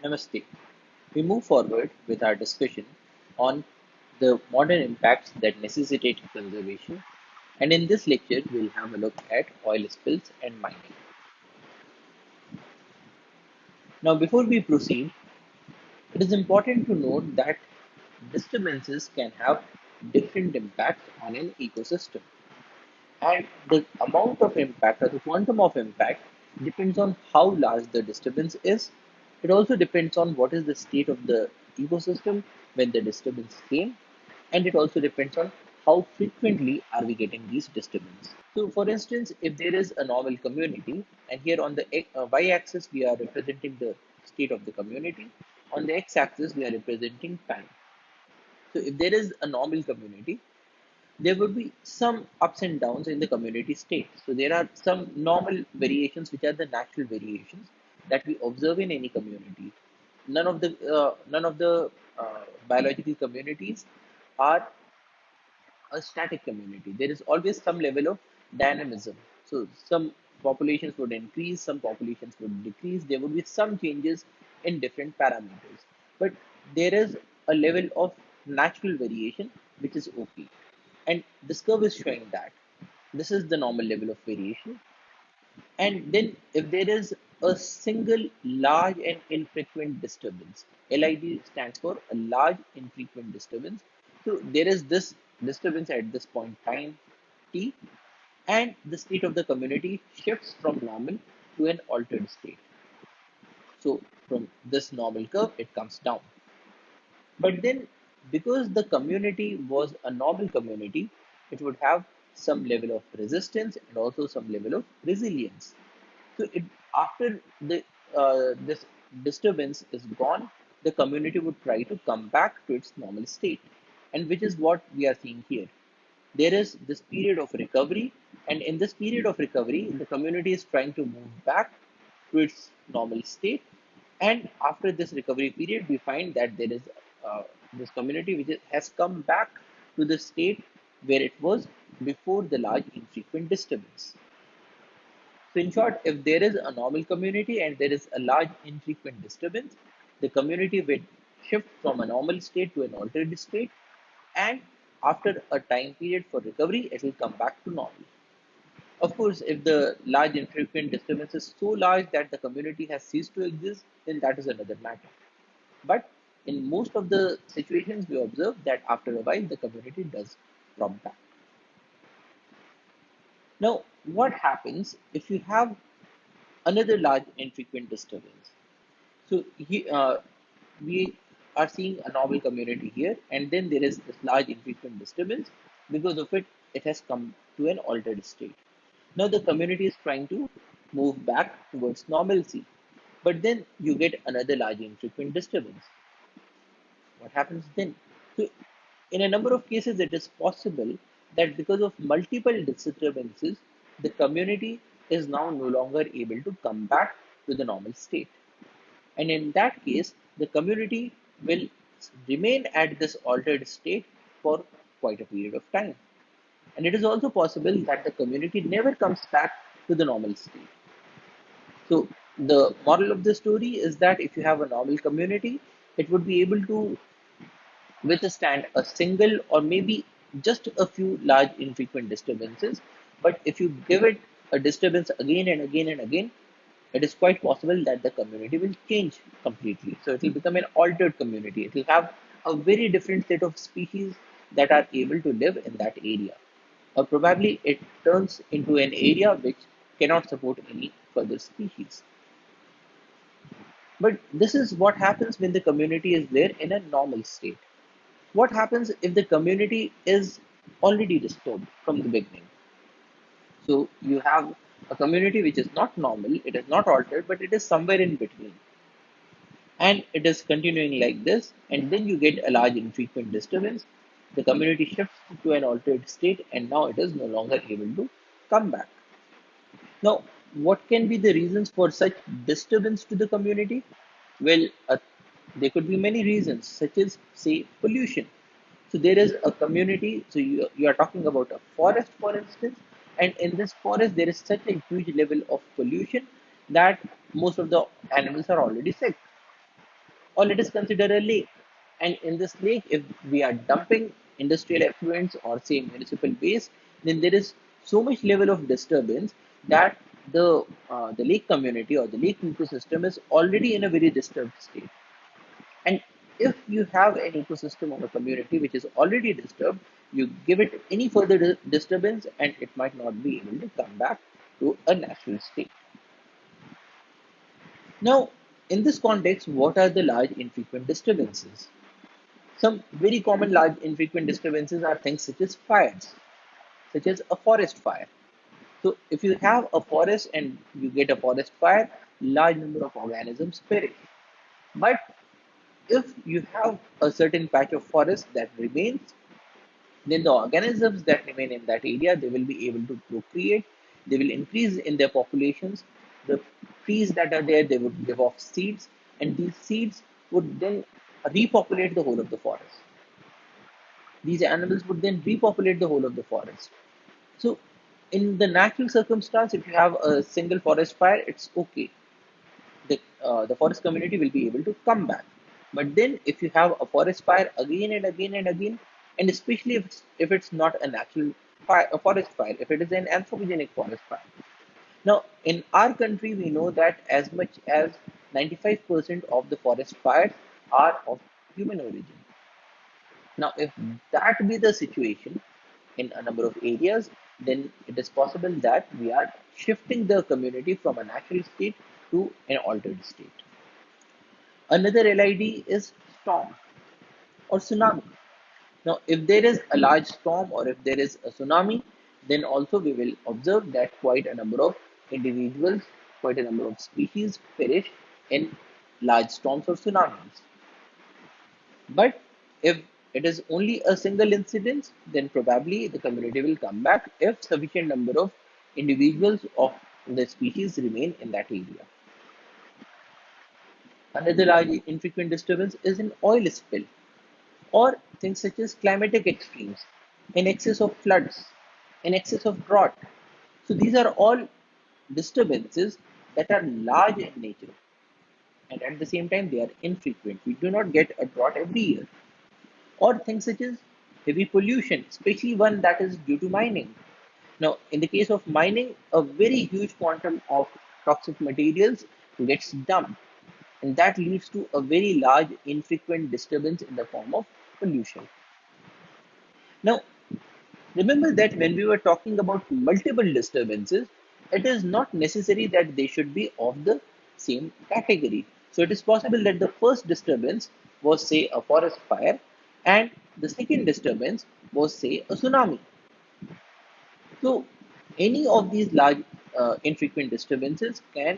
Namaste. We move forward with our discussion on the modern impacts that necessitate conservation, and in this lecture, we'll have a look at oil spills and mining. Now, before we proceed, it is important to note that disturbances can have different impacts on an ecosystem, and the amount of impact or the quantum of impact depends on how large the disturbance is. It also depends on what is the state of the ecosystem when the disturbance came, and it also depends on how frequently are we getting these disturbances. So, for instance, if there is a normal community, and here on the y-axis we are representing the state of the community, on the x-axis we are representing time. So, if there is a normal community, there would be some ups and downs in the community state. So there are some normal variations, which are the natural variations that we observe in any community. None of the biological communities are a static community. There is always some level of dynamism. So some populations would increase, some populations would decrease. There would be some changes in different parameters, but there is a level of natural variation which is okay. And this curve is showing that this is the normal level of variation. And then if there is a single large and infrequent disturbance, LID stands for a large infrequent disturbance. So there is this disturbance at this point time t, and the state of the community shifts from normal to an altered state. So from this normal curve, it comes down. But then, because the community was a normal community, it would have some level of resistance and also some level of resilience. So, after this disturbance is gone, the community would try to come back to its normal state, and which is what we are seeing here. There is this period of recovery, and in this period of recovery, the community is trying to move back to its normal state. And after this recovery period, we find that there is this community has come back to the state where it was before the large infrequent disturbance. So, in short, if there is a normal community and there is a large infrequent disturbance, the community will shift from a normal state to an altered state, and after a time period for recovery, it will come back to normal. Of course, if the large infrequent disturbance is so large that the community has ceased to exist, then that is another matter. But in most of the situations, we observe that after a while, the community does drop back. Now, what happens if you have another large infrequent disturbance? So we are seeing a normal community here, and then there is this large infrequent disturbance. Because of it, it has come to an altered state. Now the community is trying to move back towards normalcy, but then you get another large infrequent disturbance. What happens then? So in a number of cases, it is possible that because of multiple disturbances, the community is now no longer able to come back to the normal state. And in that case, the community will remain at this altered state for quite a period of time. And it is also possible that the community never comes back to the normal state. So, the moral of the story is that if you have a normal community, it would be able to withstand a single or maybe just a few large infrequent disturbances. But if you give it a disturbance again and again and again, it is quite possible that the community will change completely. So it will become an altered community. It will have a very different set of species that are able to live in that area. Or probably it turns into an area which cannot support any further species. But this is what happens when the community is there in a normal state. What happens if the community is already disturbed from the beginning? So you have a community which is not normal, it is not altered, but it is somewhere in between. And it is continuing like this, and then you get a large infrequent disturbance. The community shifts to an altered state, and now it is no longer able to come back. Now, what can be the reasons for such disturbance to the community? Well, there could be many reasons, such as, say, pollution. So there is a community, so you are talking about a forest, for instance, and in this forest, there is such a huge level of pollution that most of the animals are already sick. or let us consider a lake. And in this lake, if we are dumping industrial effluents or say municipal waste, then there is so much level of disturbance that the lake community or the lake ecosystem is already in a very disturbed state. And if you have an ecosystem or a community which is already disturbed, you give it any further disturbance and it might not be able to come back to a natural state. Now, in this context, what are the large infrequent disturbances? Some very common large infrequent disturbances are things such as fires, such as a forest fire. So, if you have a forest and you get a forest fire, large number of organisms perish. But if you have a certain patch of forest that remains, then the organisms that remain in that area, they will be able to procreate, they will increase in their populations. The trees that are there, they would give off seeds, and these seeds would then repopulate the whole of the forest. These animals would then repopulate the whole of the forest. So in the natural circumstance, if you have a single forest fire, it's okay. The forest community will be able to come back. But then if you have a forest fire again and again and again, and especially if it's not a natural fire, a forest fire, if it is an anthropogenic forest fire. Now, in our country, we know that as much as 95% of the forest fires are of human origin. Now, if that be the situation in a number of areas, then it is possible that we are shifting the community from a natural state to an altered state. Another LID is storm or tsunami. Now, if there is a large storm or if there is a tsunami, then also we will observe that quite a number of individuals, quite a number of species perish in large storms or tsunamis. But if it is only a single incident, then probably the community will come back if sufficient number of individuals of the species remain in that area. Another large infrequent disturbance is an oil spill or things such as climatic extremes, in excess of floods, in excess of drought. So these are all disturbances that are large in nature and at the same time they are infrequent. We do not get a drought every year. Or things such as heavy pollution, especially one that is due to mining. Now, in the case of mining, a very huge quantum of toxic materials gets dumped, and that leads to a very large, infrequent disturbance in the form of pollution. Now, remember that when we were talking about multiple disturbances, it is not necessary that they should be of the same category. So it is possible that the first disturbance was, say, a forest fire, and the second disturbance was, say, a tsunami. So any of these large infrequent disturbances can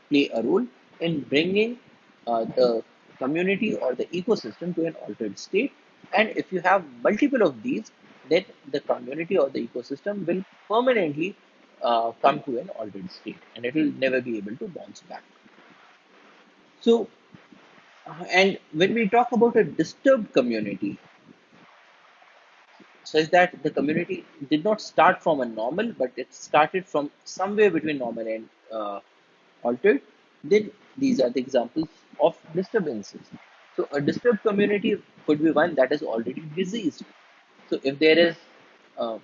play a role in bringing the community or the ecosystem to an altered state. And if you have multiple of these, then the community or the ecosystem will permanently come to an altered state and it will never be able to bounce back. So, and when we talk about a disturbed community, says that the community did not start from a normal, but it started from somewhere between normal and altered. Then these are the examples of disturbances. So a disturbed community could be one that is already diseased. So if there is uh,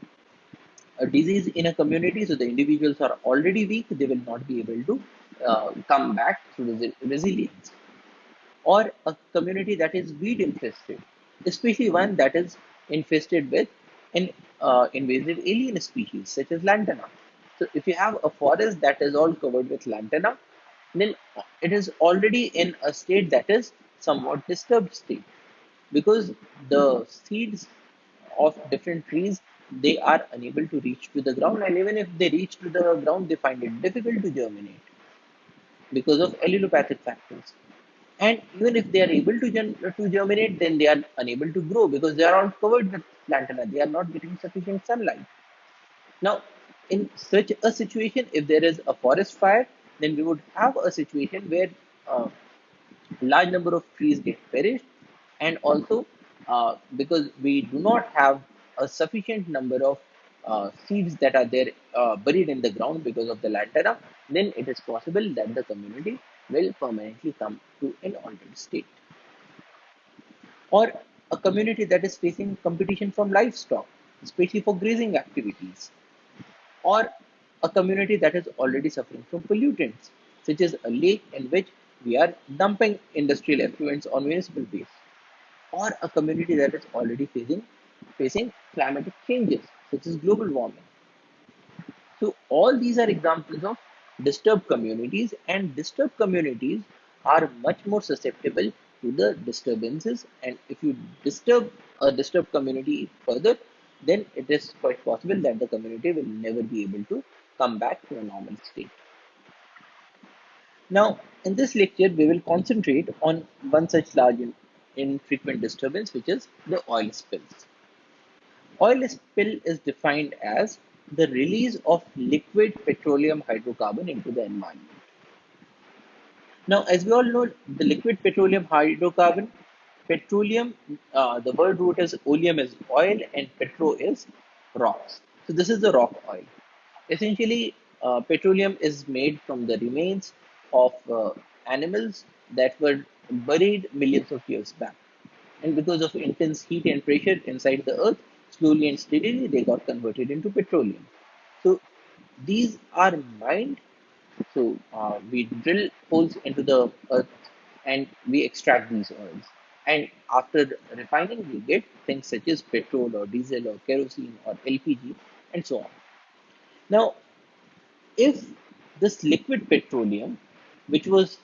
a disease in a community, so the individuals are already weak, they will not be able to come back through resilience. Or a community that is weed infested, especially one that is infested with an invasive alien species such as lantana. So, if you have a forest that is all covered with lantana, then it is already in a state that is somewhat disturbed state because the seeds of different trees they are unable to reach to the ground, and even if they reach to the ground, they find it difficult to germinate because of allelopathic factors. And even if they are able to, to germinate, then they are unable to grow because they are all covered with lantana. They are not getting sufficient sunlight. Now, in such a situation, if there is a forest fire, then we would have a situation where uh, large number of trees get perished, and also because we do not have a sufficient number of seeds that are there buried in the ground because of the lantana, then it is possible that the community will permanently come to an altered state. or a community that is facing competition from livestock, especially for grazing activities, or a community that is already suffering from pollutants, such as a lake in which we are dumping industrial effluents on municipal base, or a community that is already facing climatic changes, such as global warming. So all these are examples of disturbed communities, and disturbed communities are much more susceptible to the disturbances. And if you disturb a disturbed community further, then it is quite possible that the community will never be able to come back to a normal state. Now, in this lecture, we will concentrate on one such large infrequent disturbance, which is the oil spills. Oil spill is defined as the release of liquid petroleum hydrocarbon into the environment. Now, as we all know, the liquid petroleum hydrocarbon, petroleum, the word root is oleum is oil and petro is rocks. So this is the rock oil. Essentially, petroleum is made from the remains of animals that were buried millions of years back. And because of intense heat and pressure inside the earth, slowly and steadily they got converted into petroleum. So these are mined. So we drill holes into the earth and we extract these oils. And after refining, we get things such as petrol or diesel or kerosene or LPG and so on. Now, if this liquid petroleum, which was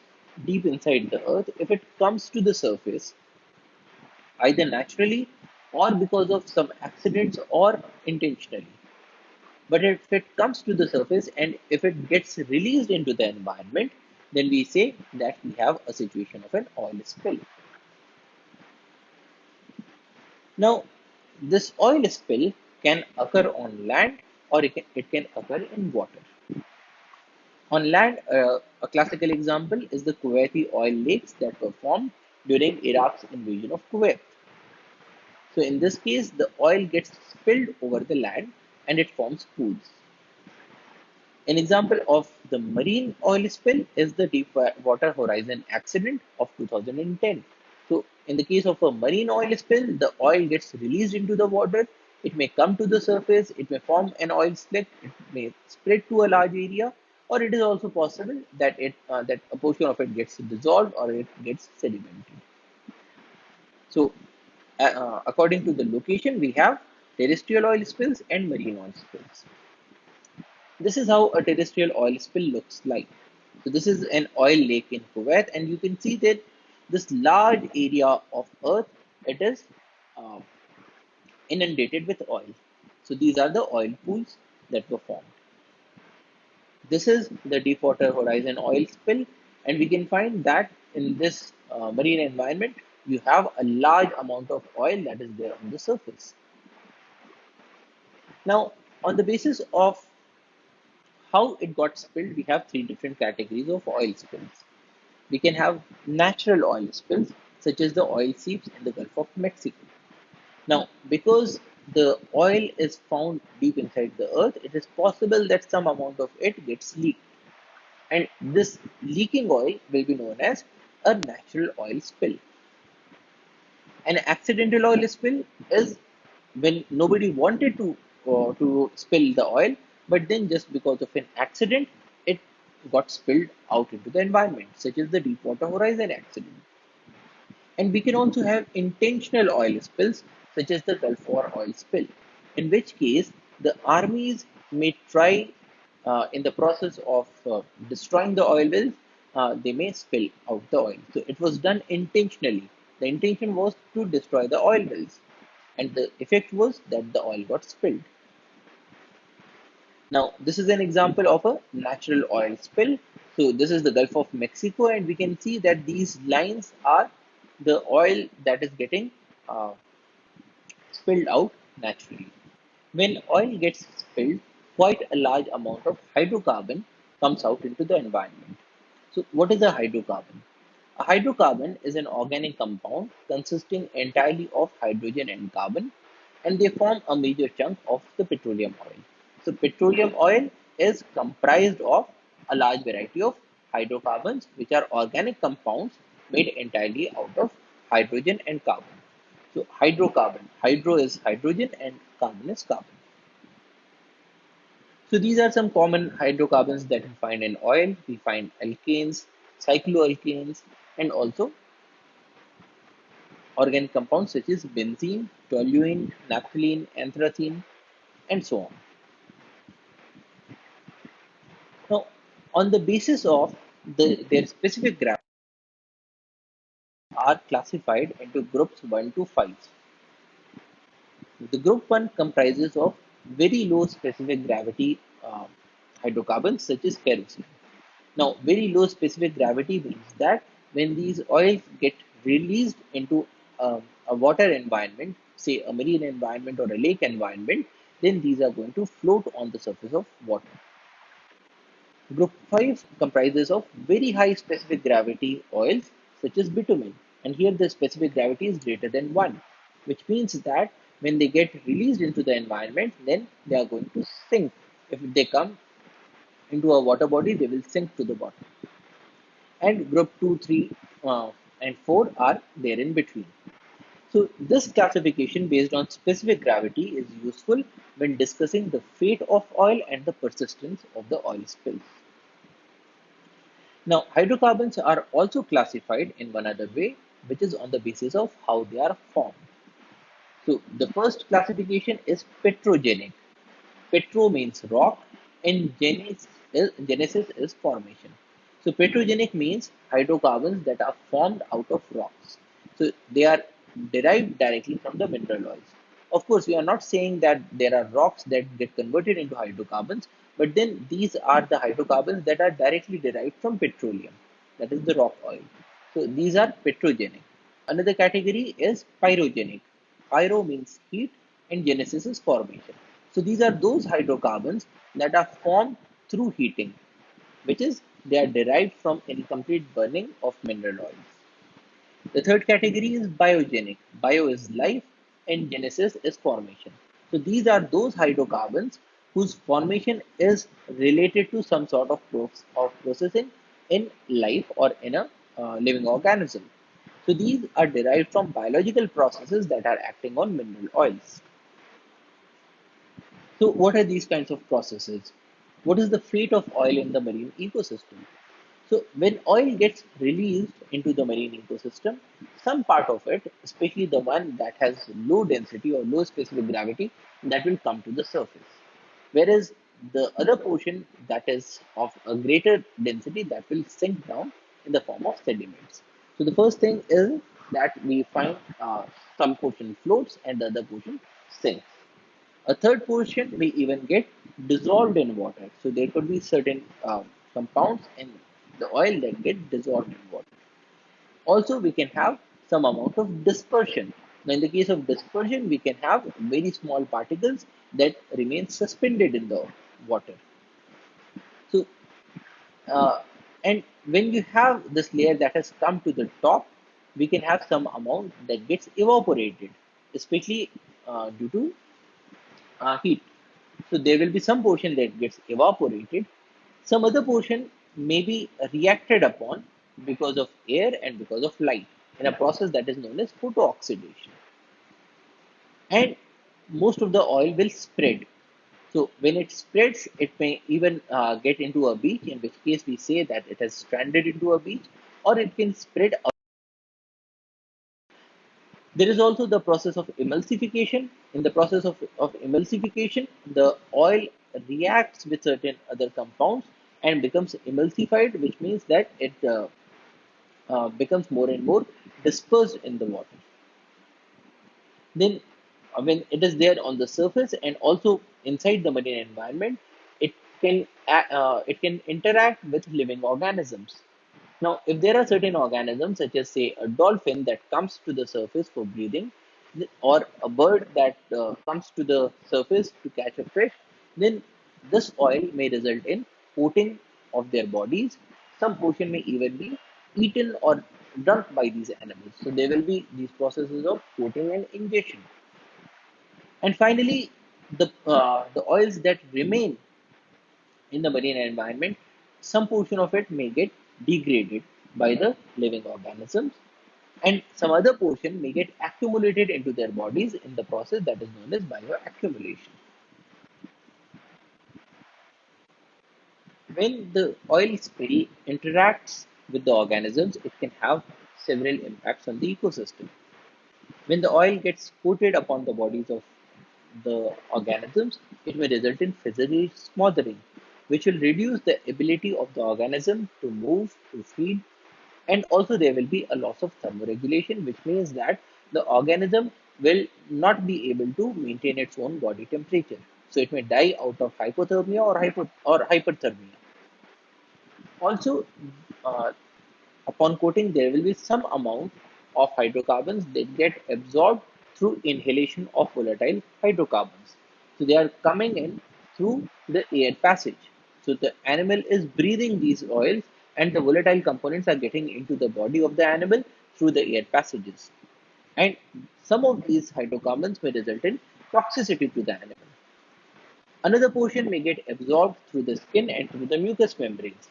deep inside the earth, if it comes to the surface, either naturally or because of some accidents or intentionally. But if it comes to the surface and if it gets released into the environment, then we say that we have a situation of an oil spill. Now, this oil spill can occur on land or it can occur in water. On land, a classical example is the Kuwaiti oil lakes that were formed during Iraq's invasion of Kuwait. So in this case, the oil gets spilled over the land and it forms pools. An example of the marine oil spill is the Deepwater Horizon accident of 2010. So in the case of a marine oil spill, the oil gets released into the water. It may come to the surface, it may form an oil slick, it may spread to a large area, or it is also possible that that a portion of it gets dissolved or it gets sedimented. So according to the location, we have terrestrial oil spills and marine oil spills. This is how a terrestrial oil spill looks like. So this is an oil lake in Kuwait, and you can see that this large area of earth, it is uh, inundated with oil. So these are the oil pools that were formed. This is the Deepwater Horizon oil spill, and we can find that in this marine environment, you have a large amount of oil that is there on the surface. Now, on the basis of how it got spilled, we have three different categories of oil spills. We can have natural oil spills, such as the oil seeps in the Gulf of Mexico. Now, because the oil is found deep inside the earth, it is possible that some amount of it gets leaked. And this leaking oil will be known as a natural oil spill. An accidental oil spill is when nobody wanted to spill the oil, but then just because of an accident, it got spilled out into the environment, such as the Deepwater Horizon accident. And we can also have intentional oil spills, such as the Gulf War oil spill, in which case the armies may try, in the process of destroying the oil wells, they may spill out the oil. So it was done intentionally. The intention was to destroy the oil wells, and the effect was that the oil got spilled. Now, this is an example of a natural oil spill. So this is the Gulf of Mexico, and we can see that these lines are the oil that is getting uh, spilled out naturally. When oil gets spilled, quite a large amount of hydrocarbon comes out into the environment. So what is a hydrocarbon? A hydrocarbon is an organic compound consisting entirely of hydrogen and carbon, and they form a major chunk of the petroleum oil. So petroleum oil is comprised of a large variety of hydrocarbons, which are organic compounds made entirely out of hydrogen and carbon. So hydrocarbon, hydro is hydrogen and carbon is carbon. So these are some common hydrocarbons that we find in oil. We find alkanes, cycloalkanes, and also organic compounds such as benzene, toluene, naphthalene, anthracene, and so on. Now, on the basis of their specific gravity, are classified into groups 1 to 5. The group 1 comprises of very low specific gravity hydrocarbons such as kerosene. Now, very low specific gravity means that when these oils get released into a water environment, say a marine environment or a lake environment, then these are going to float on the surface of water. Group 5 comprises of very high specific gravity oils such as bitumen, and here the specific gravity is greater than 1, which means that when they get released into the environment, then they are going to sink. If they come into a water body, they will sink to the bottom. And group 2, 3, and 4 are there in between. So, this classification based on specific gravity is useful when discussing the fate of oil and the persistence of the oil spills. Now, hydrocarbons are also classified in one other way, which is on the basis of how they are formed. So, the first classification is petrogenic. Petro means rock, and genesis is formation. So, petrogenic means hydrocarbons that are formed out of rocks. So, they are derived directly from the mineral oils. Of course, we are not saying that there are rocks that get converted into hydrocarbons, but then these are the hydrocarbons that are directly derived from petroleum, that is the rock oil. So, these are petrogenic. Another category is pyrogenic. Pyro means heat and genesis is formation. So these are those hydrocarbons that are formed through heating, which is they are derived from incomplete burning of mineral oils. The third category is biogenic. Bio is life and genesis is formation. So these are those hydrocarbons whose formation is related to some sort of processing in life or in a living organism. So these are derived from biological processes that are acting on mineral oils. So what are these kinds of processes? What is the fate of oil in the marine ecosystem? So when oil gets released into the marine ecosystem, some part of it, especially the one that has low density or low specific gravity, that will come to the surface. Whereas the other portion that is of a greater density that will sink down in the form of sediments. So the first thing is that we find some portion floats and the other portion sinks. A third portion may even get dissolved in water. So there could be certain compounds in the oil that get dissolved in water. Also, we can have some amount of dispersion. Now, in the case of dispersion, we can have very small particles that remain suspended in the water. So, uh, and when you have this layer that has come to the top, we can have some amount that gets evaporated, especially due to heat. So there will be some portion that gets evaporated. Some other portion may be reacted upon because of air and because of light in a process that is known as photooxidation. And most of the oil will spread. So when it spreads, it may even get into a beach, in which case we say that it has stranded into a beach, or it can spread. There is also the process of emulsification. In the process of emulsification, the oil reacts with certain other compounds and becomes emulsified, which means that it becomes more and more dispersed in the water. Then, when it is there on the surface and also inside the marine environment, it can interact with living organisms. Now, if there are certain organisms, such as say a dolphin that comes to the surface for breathing, or a bird that comes to the surface to catch a fish, then this oil may result in coating of their bodies. Some portion may even be eaten or drunk by these animals. So there will be these processes of coating and ingestion. And finally, the oils that remain in the marine environment, some portion of it may get degraded by the living organisms. and some other portion may get accumulated into their bodies in the process that is known as bioaccumulation. When the oil spill interacts with the organisms, it can have several impacts on the ecosystem. When the oil gets coated upon the bodies of the organisms, it may result in physical smothering, which will reduce the ability of the organism to move, to feed, and also there will be a loss of thermoregulation, which means that the organism will not be able to maintain its own body temperature. So it may die out of hypothermia or hyperthermia. Also, uh, upon coating, there will be some amount of hydrocarbons that get absorbed through inhalation of volatile hydrocarbons. So they are coming in through the air passage. So the animal is breathing these oils, and the volatile components are getting into the body of the animal through the air passages. And some of these hydrocarbons may result in toxicity to the animal. Another portion may get absorbed through the skin and through the mucous membranes.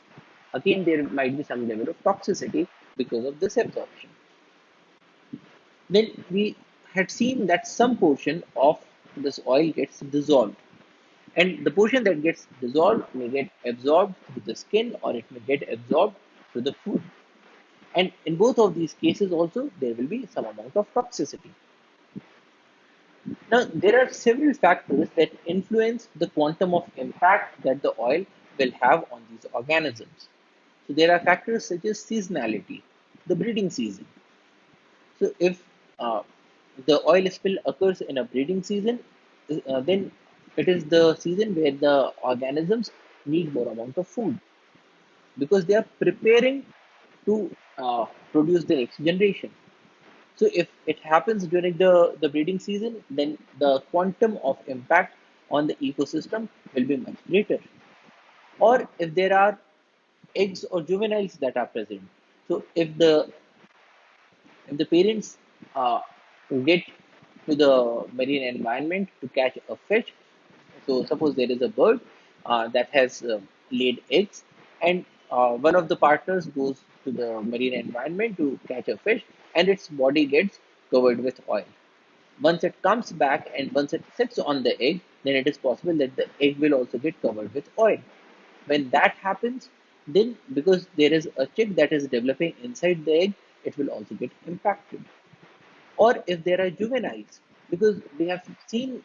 Again, there might be some level of toxicity because of this absorption. Then we had seen that some portion of this oil gets dissolved, and the portion that gets dissolved may get absorbed through the skin or it may get absorbed through the food. And in both of these cases, also there will be some amount of toxicity. Now, there are several factors that influence the quantum of impact that the oil will have on these organisms. So, there are factors such as seasonality, the breeding season. So, if the oil spill occurs in a breeding season, then it is the season where the organisms need more amount of food because they are preparing to produce the next generation. So if it happens during the breeding season, then the quantum of impact on the ecosystem will be much greater. Or if there are eggs or juveniles that are present. So if the parents get to the marine environment to catch a fish, so suppose there is a bird that has laid eggs, and one of the partners goes to the marine environment to catch a fish, and its body gets covered with oil. Once it comes back and once it sits on the egg, then it is possible that the egg will also get covered with oil. When that happens, then because there is a chick that is developing inside the egg, it will also get impacted. Or if there are juveniles, because we have seen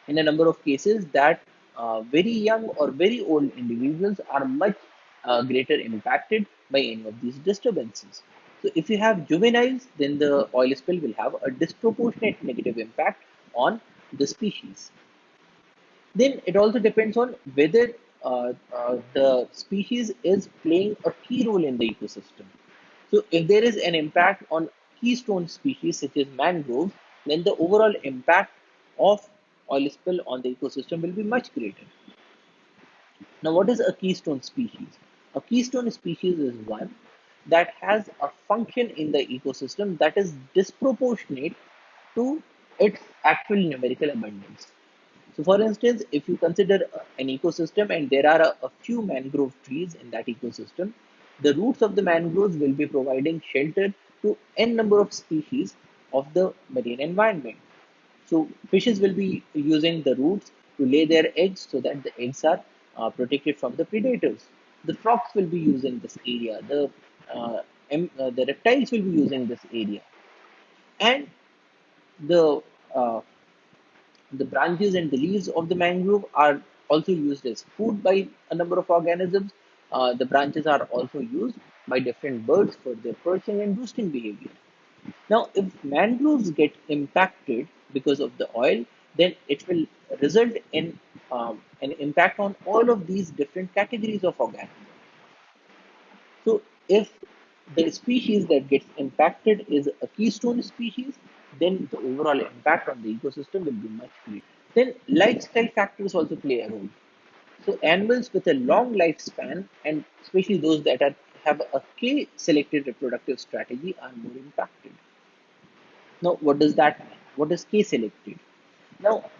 in a number of cases that very young or very old individuals are much greater impacted by any of these disturbances. So if you have juveniles, then the oil spill will have a disproportionate negative impact on the species. Then it also depends on whether the species is playing a key role in the ecosystem. So if there is an impact on keystone species such as mangroves, then the overall impact of oil spill on the ecosystem will be much greater. Now, what is a keystone species? A keystone species is one that has a function in the ecosystem that is disproportionate to its actual numerical abundance. So, for instance, if you consider an ecosystem and there are a few mangrove trees in that ecosystem, the roots of the mangroves will be providing shelter to n number of species of the marine environment. So, fishes will be using the roots to lay their eggs so that the eggs are protected from the predators. The frogs will be using this area. Uh, the reptiles will be using this area, and the uh, the branches and the leaves of the mangrove are also used as food by a number of organisms. The branches are also used by different birds for their perching and roosting behavior. Now, if mangroves get impacted because of the oil, then it will result in an impact on all of these different categories of organisms. So, if the species that gets impacted is a keystone species, then the overall impact on the ecosystem will be much greater. Then lifestyle factors also play a role. So animals with a long lifespan, and especially those that have a K-selected reproductive strategy, are more impacted. Now, what does that mean? What is K-selected? Now,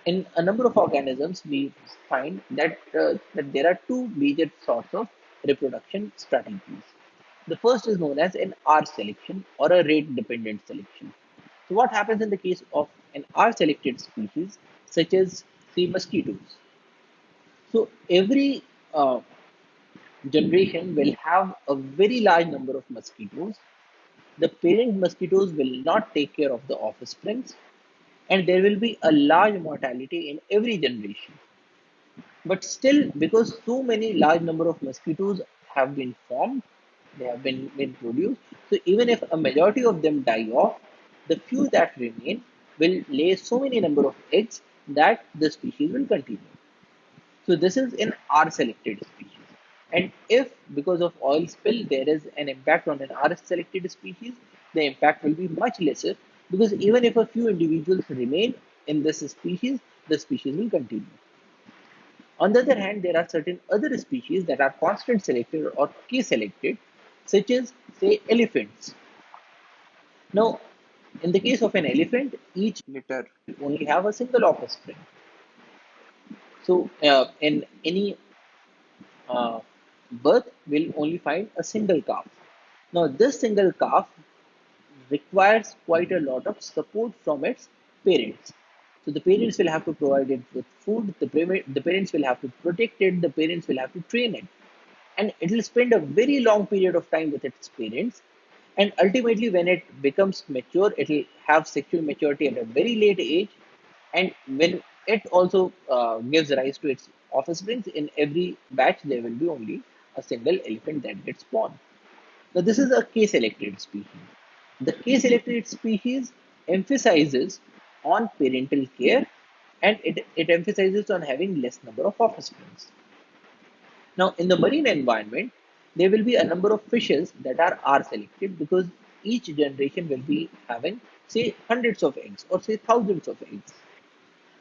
in a number of organisms, we find that there are two major sorts of reproduction strategies. The first is known as an R selection or a rate dependent selection. So what happens in the case of an R selected species such as say mosquitoes? So every generation will have a very large number of mosquitoes. The parent mosquitoes will not take care of the offsprings, and there will be a large mortality in every generation. But still, because so many large number of mosquitoes have been formed, they have been produced, so even if a majority of them die off, the few that remain will lay so many number of eggs that the species will continue. So this is an R selected species. And if because of oil spill there is an impact on an R selected species, the impact will be much lesser because even if a few individuals remain in this species, the species will continue. On the other hand, there are certain other species that are constant selected or K selected, such as say elephants. Now, in the case of an elephant, each litter will only have a single offspring. So, in any uh, birth, we'll only find a single calf. Now, this single calf requires quite a lot of support from its parents. So the parents will have to provide it with food, the parents will have to protect it, the parents will have to train it. And it will spend a very long period of time with its parents. And ultimately, when it becomes mature, it will have sexual maturity at a very late age. And when it also gives rise to its offsprings, in every batch, there will be only a single elephant that gets born. Now, this is a K-selected species. The K-selected species emphasizes on parental care and it emphasizes on having less number of offsprings. Now, in the marine environment, there will be a number of fishes that are R-selected because each generation will be having, say, hundreds of eggs or say thousands of eggs.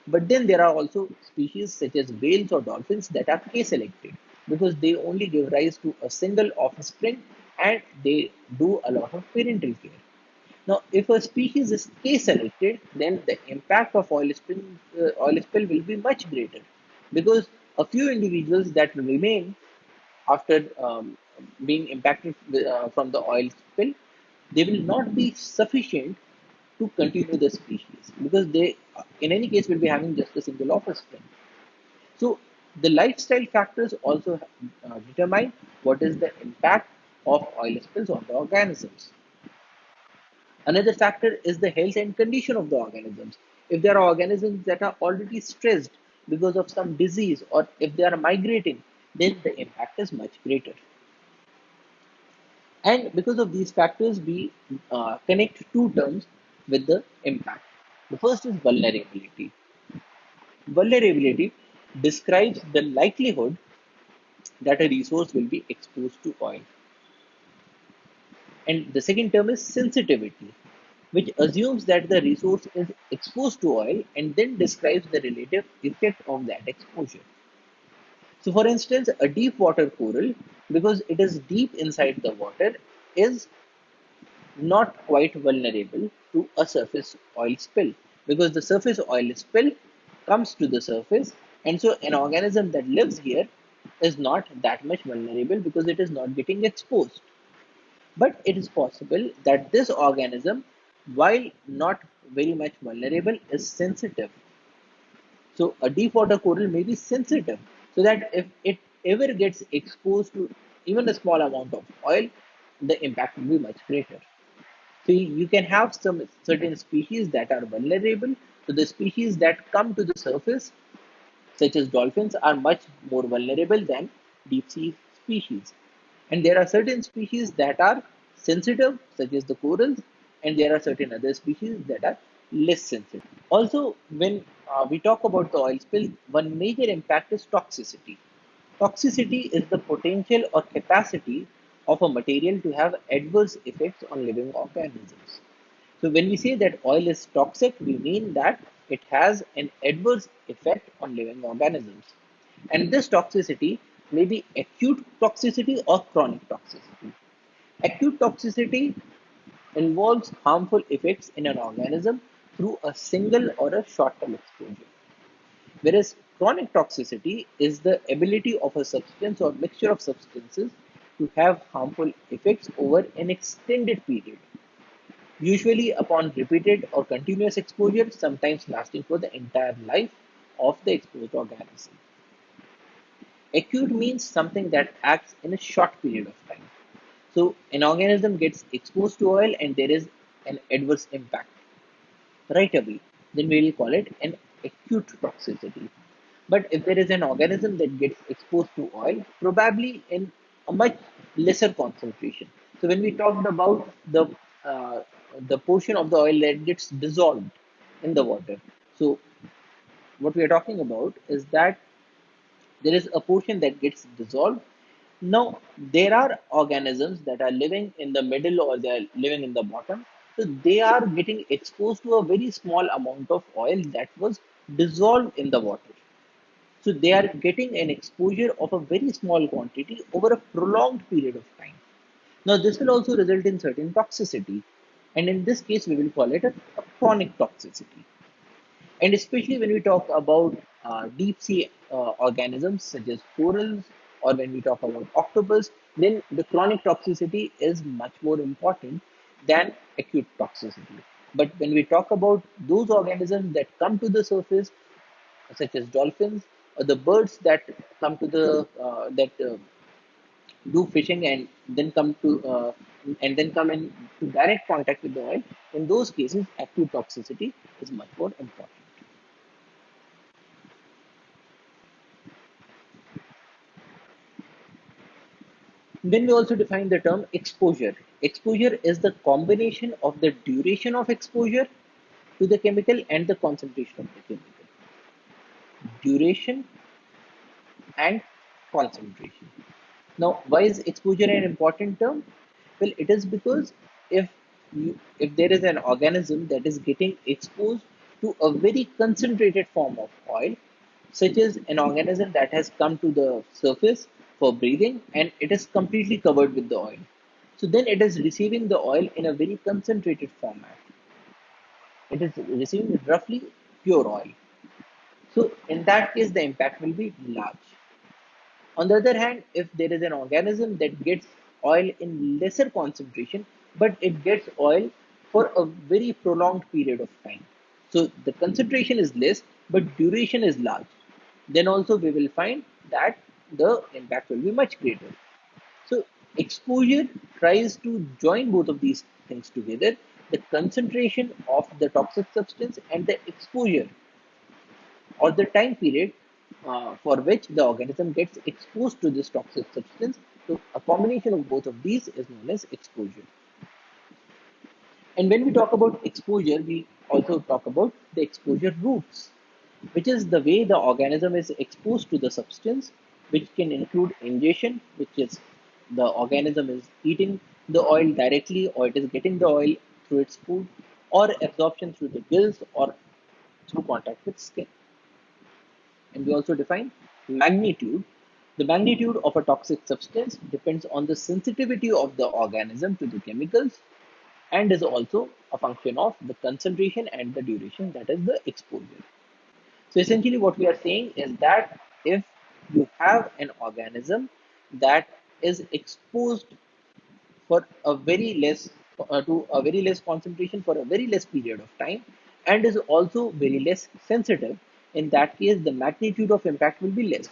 But then there are also species such as whales or dolphins that are K-selected because they only give rise to a single offspring and they do a lot of parental care. Now, if a species is K-selected, then the impact of oil spill will be much greater because a few individuals that remain after being impacted from the oil spill, they will not be sufficient to continue the species because they, in any case, will be having just a single offspring. So the lifestyle factors also determine what is the impact of oil spills on the organisms. Another factor is the health and condition of the organisms. If there are organisms that are already stressed because of some disease or if they are migrating, then the impact is much greater. And because of these factors, we connect two terms with the impact. The first is vulnerability. Vulnerability describes the likelihood that a resource will be exposed to oil. And the second term is sensitivity, which assumes that the resource is exposed to oil and then describes the relative effect of that exposure. So, for instance, a deep water coral, because it is deep inside the water, is not quite vulnerable to a surface oil spill because the surface oil spill comes to the surface, and so an organism that lives here is not that much vulnerable because it is not getting exposed. But it is possible that this organism, while not very much vulnerable, is sensitive. So a deep water coral may be sensitive, so that if it ever gets exposed to even a small amount of oil, the impact will be much greater. So you can have some certain species that are vulnerable. So the species that come to the surface, such as dolphins, are much more vulnerable than deep sea species. And there are certain species that are sensitive, such as the corals, and there are certain other species that are less sensitive. Also, when we talk about the oil spill, one major impact is toxicity. Toxicity is the potential or capacity of a material to have adverse effects on living organisms. So, when we say that oil is toxic, we mean that it has an adverse effect on living organisms. And this toxicity may be acute toxicity or chronic toxicity. Acute toxicity involves harmful effects in an organism through a single or a short term exposure. Whereas chronic toxicity is the ability of a substance or mixture of substances to have harmful effects over an extended period, usually upon repeated or continuous exposure, sometimes lasting for the entire life of the exposed organism. Acute means something that acts in a short period of time. So, an organism gets exposed to oil and there is an adverse impact right away, then we will call it an acute toxicity. But if there is an organism that gets exposed to oil, probably in a much lesser concentration. So when we talked about uh, the portion of the oil that gets dissolved in the water, so what we are talking about is that there is a portion that gets dissolved. Now, there are organisms that are living in the middle or they are living in the bottom. So, they are getting exposed to a very small amount of oil that was dissolved in the water. So, they are getting an exposure of a very small quantity over a prolonged period of time. Now, this will also result in certain toxicity. And in this case, we will call it a chronic toxicity. And especially when we talk about deep sea organisms such as corals, or when we talk about octopus, then the chronic toxicity is much more important than acute toxicity. But when we talk about those organisms that come to the surface, such as dolphins, or the birds that come to the that do fishing and then come in to direct contact with the oil, in those cases, acute toxicity is much more important. Then we also define the term exposure. Exposure is the combination of the duration of exposure to the chemical and the concentration of the chemical. Duration and concentration. Now, why is exposure an important term? Well, it is because if if there is an organism that is getting exposed to a very concentrated form of oil, such as an organism that has come to the surface for breathing and it is completely covered with the oil. So then it is receiving the oil in a very concentrated format. It is receiving roughly pure oil. So in that case, the impact will be large. On the other hand, if there is an organism that gets oil in lesser concentration, but it gets oil for a very prolonged period of time, so the concentration is less, but duration is large, then also we will find that the impact will be much greater. So, exposure tries to join both of these things together, the concentration of the toxic substance and the exposure or the time period for which the organism gets exposed to this toxic substance. So, a combination of both of these is known as exposure. And when we talk about exposure, we also talk about the exposure routes, which is the way the organism is exposed to the substance, which can include ingestion, which is the organism is eating the oil directly or it is getting the oil through its food, or absorption through the gills or through contact with skin. And we also define magnitude. The magnitude of a toxic substance depends on the sensitivity of the organism to the chemicals and is also a function of the concentration and the duration, that is the exposure. So essentially what we are saying is that if you have an organism that is exposed for a very less to a very less concentration for a very less period of time and is also very less sensitive, in that case the magnitude of impact will be less.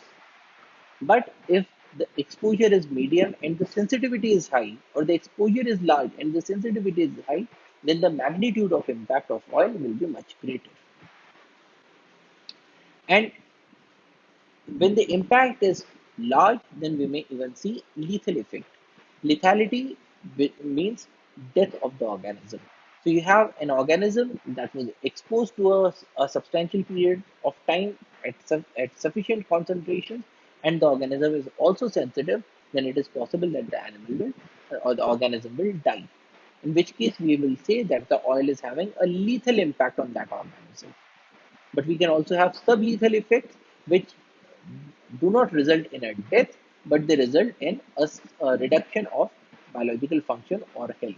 But if the exposure is medium and the sensitivity is high, or the exposure is large and the sensitivity is high, then the magnitude of impact of oil will be much greater. And when the impact is large, then we may even see lethal effect. Lethality means death of the organism. So you have an organism that was exposed to a substantial period of time at sufficient concentration, and the organism is also sensitive, then it is possible that the animal will or the organism will die. In which case, we will say that the oil is having a lethal impact on that organism. But we can also have sublethal effects, which do not result in a death, but they result in a reduction of biological function or health,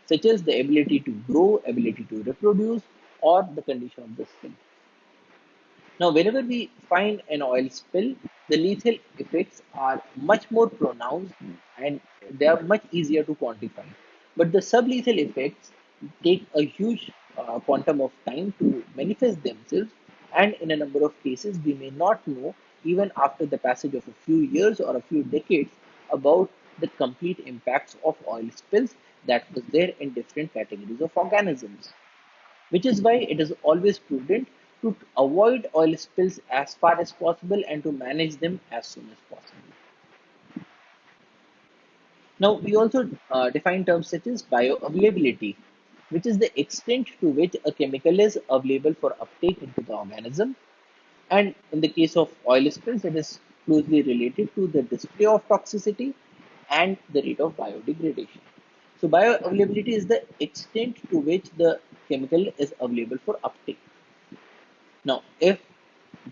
such as the ability to grow, ability to reproduce, or the condition of the skin. Now, whenever we find an oil spill, the lethal effects are much more pronounced and they are much easier to quantify. But the sublethal effects take a huge quantum of time to manifest themselves, and in a number of cases, we may not know, even after the passage of a few years or a few decades, about the complete impacts of oil spills that was there in different categories of organisms, which is why it is always prudent to avoid oil spills as far as possible and to manage them as soon as possible. Now, we also define terms such as bioavailability, which is the extent to which a chemical is available for uptake into the organism. And in the case of oil spills, it is closely related to the display of toxicity and the rate of biodegradation. So, bioavailability is the extent to which the chemical is available for uptake. Now, if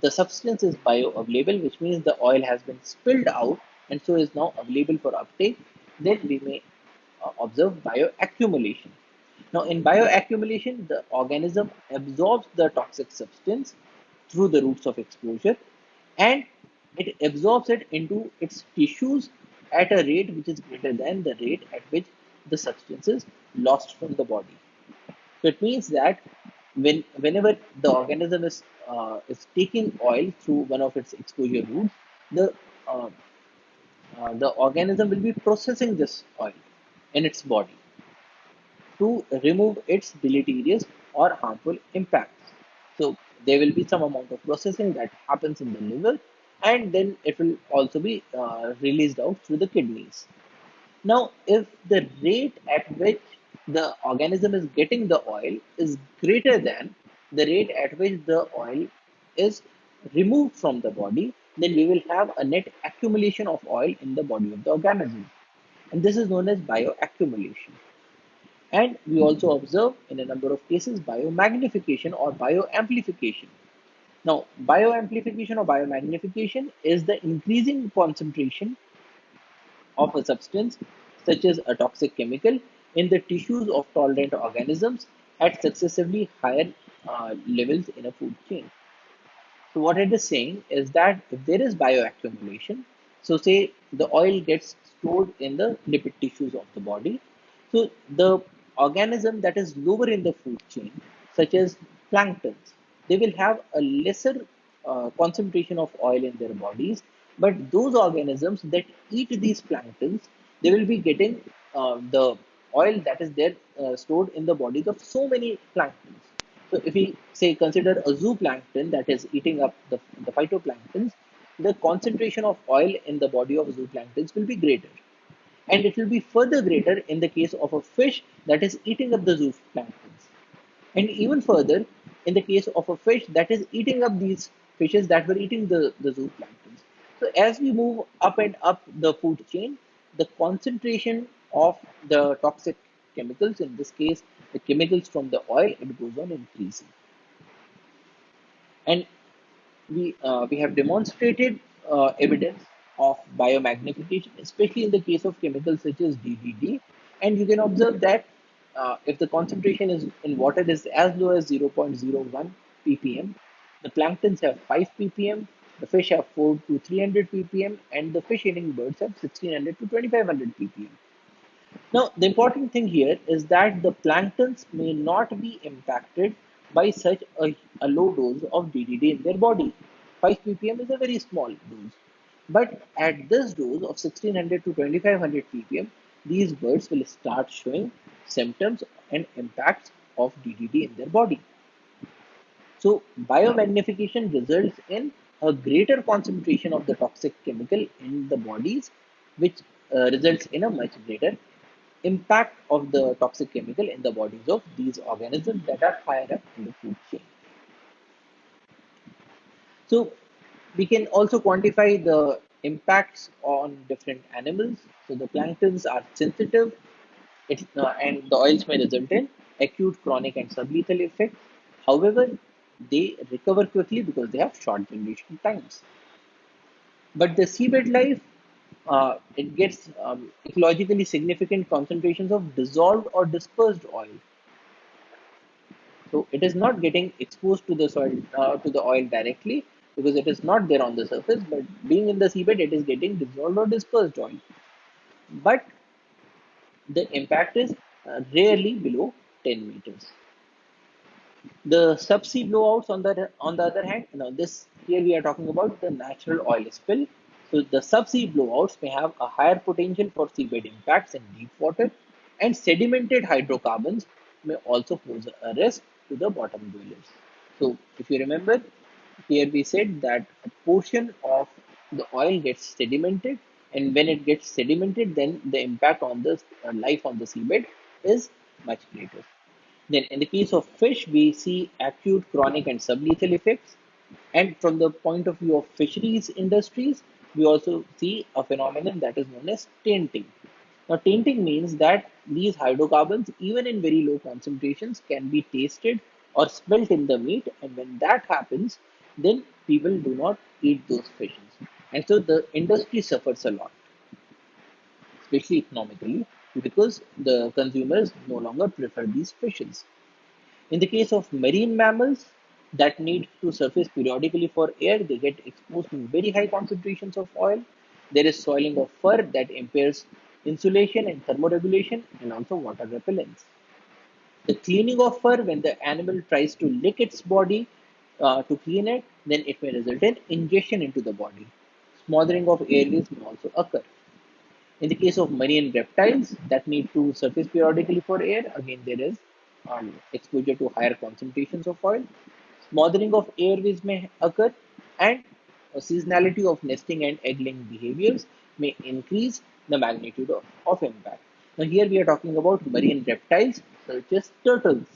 the substance is bioavailable, which means the oil has been spilled out and so is now available for uptake, then we may observe bioaccumulation. Now, in bioaccumulation, the organism absorbs the toxic substance through the routes of exposure and it absorbs it into its tissues at a rate which is greater than the rate at which the substance is lost from the body. So it means that whenever the organism is taking oil through one of its exposure routes, the uh, the organism will be processing this oil in its body to remove its deleterious or harmful impacts. So there will be some amount of processing that happens in the liver, and then it will also be released out through the kidneys. Now, if the rate at which the organism is getting the oil is greater than the rate at which the oil is removed from the body, then we will have a net accumulation of oil in the body of the organism. And this is known as bioaccumulation. And we also observe in a number of cases biomagnification or bioamplification. Now, bioamplification or biomagnification is the increasing concentration of a substance, such as a toxic chemical, in the tissues of tolerant organisms at successively higher levels in a food chain. So what it is saying is that if there is bioaccumulation, so say the oil gets stored in the lipid tissues of the body, so the organism that is lower in the food chain, such as planktons, they will have a lesser concentration of oil in their bodies, but those organisms that eat these planktons, they will be getting the oil that is there stored in the bodies of so many planktons. So if we say consider a zooplankton that is eating up the phytoplanktons, the concentration of oil in the body of zooplanktons will be greater. And it will be further greater in the case of a fish that is eating up the zooplanktons. And even further, in the case of a fish that is eating up these fishes that were eating the zooplanktons. So as we move up and up the food chain, the concentration of the toxic chemicals, in this case, the chemicals from the oil, it goes on increasing. And we have demonstrated evidence of biomagnification, especially in the case of chemicals such as DDT. And you can observe that if the concentration is in water is as low as 0.01 ppm, the planktons have 5 ppm, the fish have 4 to 300 ppm, and the fish eating birds have 1600 to 2500 ppm. Now, the important thing here is that the planktons may not be impacted by such a low dose of DDT in their body. 5 ppm is a very small dose. But at this dose of 1600 to 2500 ppm, these birds will start showing symptoms and impacts of DDT in their body. So, biomagnification results in a greater concentration of the toxic chemical in the bodies, which results in a much greater impact of the toxic chemical in the bodies of these organisms that are higher up in the food chain. So we can also quantify the impacts on different animals. So the planktons are sensitive, and the oils may result in acute, chronic, and sublethal effects. However, they recover quickly because they have short generation times. But the seabed life, it gets ecologically significant concentrations of dissolved or dispersed oil. So it is not getting exposed to the soil, to the oil directly, because it is not there on the surface, but being in the seabed, it is getting dissolved or dispersed oil. But the impact is rarely below 10 meters. The subsea blowouts, on the other hand, this here we are talking about the natural oil spill. So the subsea blowouts may have a higher potential for seabed impacts in deep water, and sedimented hydrocarbons may also pose a risk to the bottom dwellers. So if you remember, here we said that a portion of the oil gets sedimented, and when it gets sedimented, then the impact on the life on the seabed is much greater. Then, in the case of fish, we see acute, chronic, and sublethal effects. And from the point of view of fisheries industries, we also see a phenomenon that is known as tainting. Now, tainting means that these hydrocarbons, even in very low concentrations, can be tasted or smelt in the meat. And when that happens, then people do not eat those fishes. And so the industry suffers a lot, especially economically, because the consumers no longer prefer these fishes. In the case of marine mammals that need to surface periodically for air, they get exposed to very high concentrations of oil. There is soiling of fur that impairs insulation and thermoregulation and also water repellence. The cleaning of fur, when the animal tries to lick its body to clean it, then it may result in ingestion into the body. Smothering of airways may also occur. In the case of marine reptiles that need to surface periodically for air, again there is exposure to higher concentrations of oil. Smothering of airways may occur, and a seasonality of nesting and egg-laying behaviors may increase the magnitude of impact. Now here we are talking about marine reptiles such as turtles.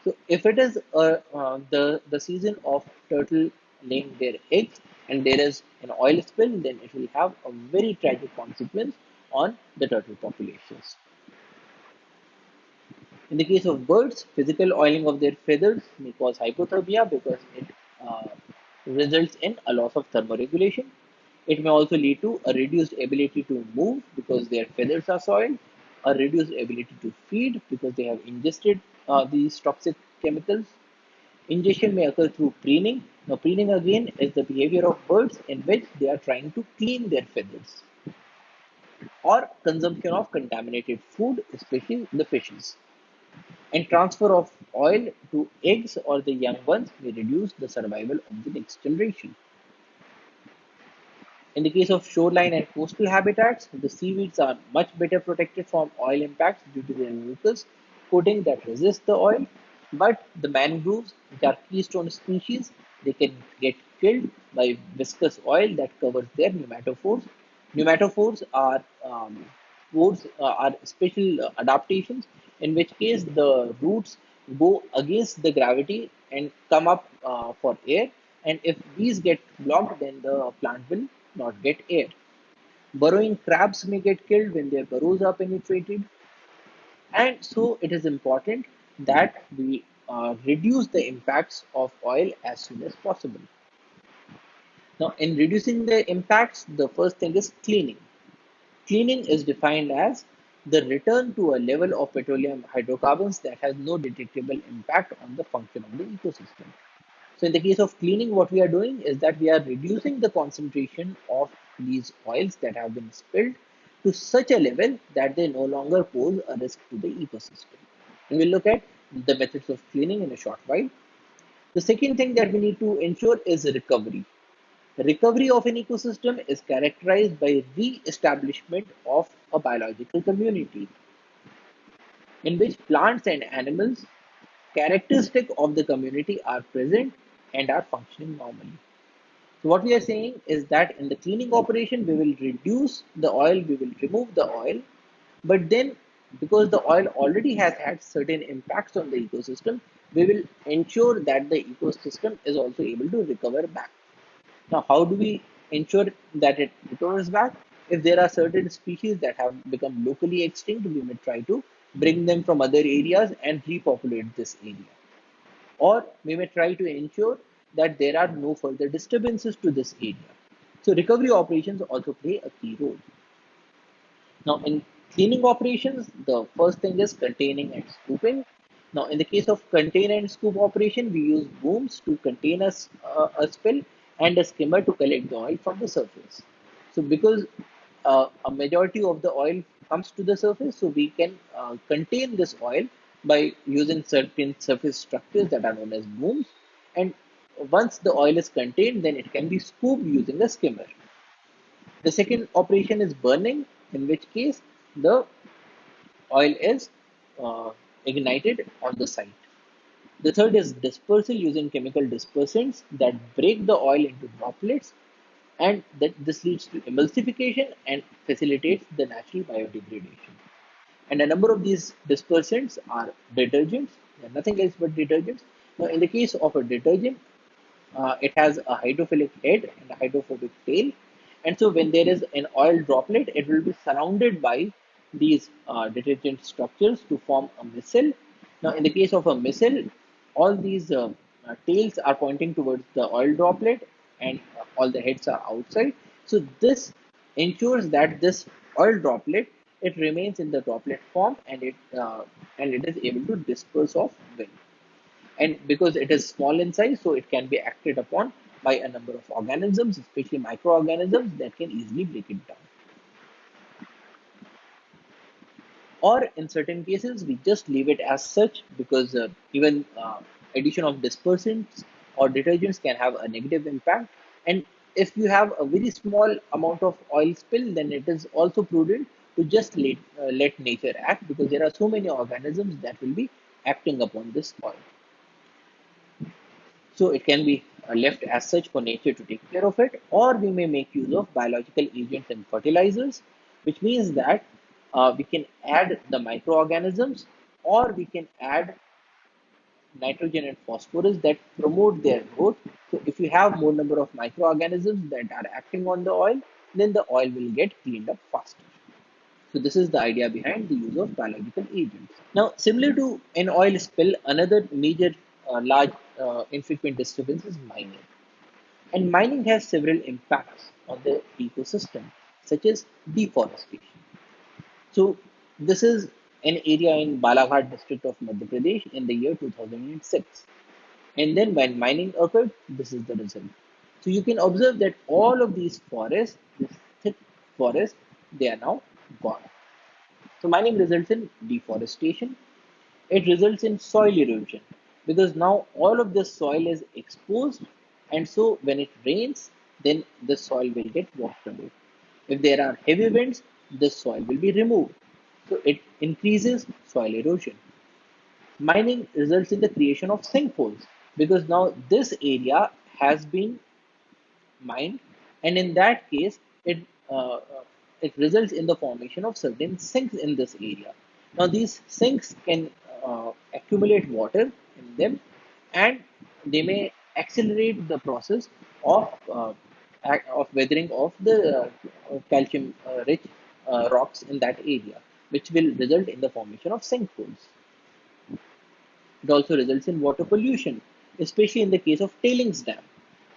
So if it is the season of turtle laying their eggs and there is an oil spill, then it will have a very tragic consequence on the turtle populations. In the case of birds, physical oiling of their feathers may cause hypothermia because it uh, results in a loss of thermoregulation. It may also lead to a reduced ability to move because their feathers are soiled, a reduced ability to feed because they have ingested these toxic chemicals. Ingestion may occur through preening. Now, preening again is the behavior of birds in which they are trying to clean their feathers, or consumption of contaminated food, especially the fishes. And transfer of oil to eggs or the young ones may reduce the survival of the next generation. In the case of shoreline and coastal habitats, the seaweeds are much better protected from oil impacts due to their mucus coating that resists the oil. But the mangroves, which are keystone species, they can get killed by viscous oil that covers their pneumatophores. Pneumatophores are are special adaptations in which case the roots go against the gravity and come up for air, and if these get blocked, then the plant will not get air. Burrowing crabs may get killed when their burrows are penetrated, and so it is important that we reduce the impacts of oil as soon as possible. Now, in reducing the impacts, the first thing is cleaning. Cleaning is defined as the return to a level of petroleum hydrocarbons that has no detectable impact on the function of the ecosystem. So in the case of cleaning, what we are doing is that we are reducing the concentration of these oils that have been spilled to such a level that they no longer pose a risk to the ecosystem. And we'll look at the methods of cleaning in a short while. The second thing that we need to ensure is recovery. Recovery of an ecosystem is characterized by re-establishment of a biological community in which plants and animals characteristic of the community are present and are functioning normally. So what we are saying is that in the cleaning operation, we will reduce the oil, we will remove the oil, but then because the oil already has had certain impacts on the ecosystem, we will ensure that the ecosystem is also able to recover back. Now, how do we ensure that it recovers back? If there are certain species that have become locally extinct, we may try to bring them from other areas and repopulate this area. Or we may try to ensure that there are no further disturbances to this area. So recovery operations also play a key role. Now in cleaning operations, the first thing is containing and scooping. Now in the case of contain and scoop operation, we use booms to contain a spill, and a skimmer to collect the oil from the surface. So because a majority of the oil comes to the surface, so we can contain this oil by using certain surface structures that are known as booms. And once the oil is contained, then it can be scooped using a skimmer. The second operation is burning, in which case the oil is uh, ignited on the site. The third is dispersal using chemical dispersants that break the oil into droplets, and that this leads to emulsification and facilitates the natural biodegradation. And a number of these dispersants are detergents, they are nothing else but detergents. Now, in the case of a detergent, it has a hydrophilic head and a hydrophobic tail. And so when there is an oil droplet, it will be surrounded by these detergent structures to form a missile. Now, in the case of a missile, all these tails are pointing towards the oil droplet, and all the heads are outside. So this ensures that this oil droplet, it remains in the droplet form, and it is able to disperse off well. And because it is small in size, so it can be acted upon by a number of organisms, especially microorganisms that can easily break it down. Or in certain cases, we just leave it as such, because even addition of dispersants or detergents can have a negative impact. And if you have a very small amount of oil spill, then it is also prudent to just let nature act, because there are so many organisms that will be acting upon this oil. So it can be left as such for nature to take care of it, or we may make use of biological agents and fertilizers, which means that we can add the microorganisms, or we can add nitrogen and phosphorus that promote their growth. So if you have more number of microorganisms that are acting on the oil, then the oil will get cleaned up faster. So this is the idea behind the use of biological agents. Now, similar to an oil spill, another major large infrequent disturbance is mining. And mining has several impacts on the ecosystem, such as deforestation. So this is an area in Balaghat district of Madhya Pradesh in the year 2006. And then when mining occurred, this is the result. So you can observe that all of these forests, this thick forest, they are now gone. So mining results in deforestation. It results in soil erosion, because now all of the soil is exposed, and so when it rains, then the soil will get washed away. If there are heavy winds, the soil will be removed. So it increases soil erosion. Mining results in the creation of sinkholes, because now this area has been mined, and in that case, it results in the formation of certain sinks in this area. Now, these sinks can accumulate water in them, and they may accelerate the process of weathering of the calcium rich rocks in that area, which will result in the formation of sinkholes. It also results in water pollution, especially in the case of tailings dam.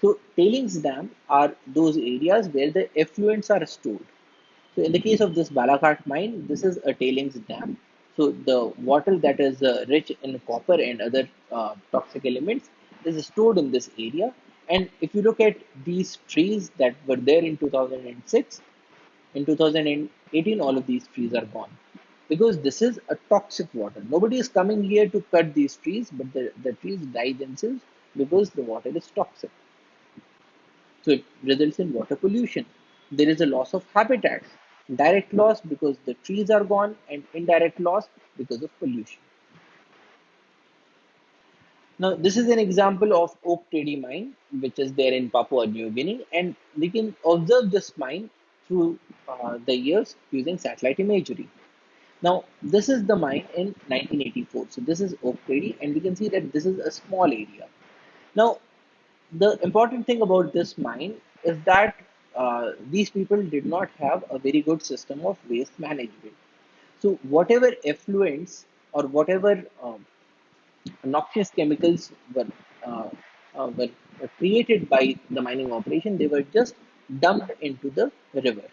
So tailings dam are those areas where the effluents are stored. So in the case of this Balaghat mine, this is a tailings dam. So the water that is rich in copper and other toxic elements is stored in this area. And if you look at these trees that were there in 2006, in 2018, all of these trees are gone, because this is a toxic water. Nobody is coming here to cut these trees, but the trees die themselves because the water is toxic. So it results in water pollution. There is a loss of habitats, direct loss because the trees are gone, and indirect loss because of pollution. Now, this is an example of Oak Teddy mine, which is there in Papua New Guinea, and we can observe this mine through the years using satellite imagery. Now, this is the mine in 1984. So this is Oak Prairie, and we can see that this is a small area. Now, the important thing about this mine is that these people did not have a very good system of waste management. So whatever effluents or whatever noxious chemicals uh, were created by the mining operation, they were just dumped into the river.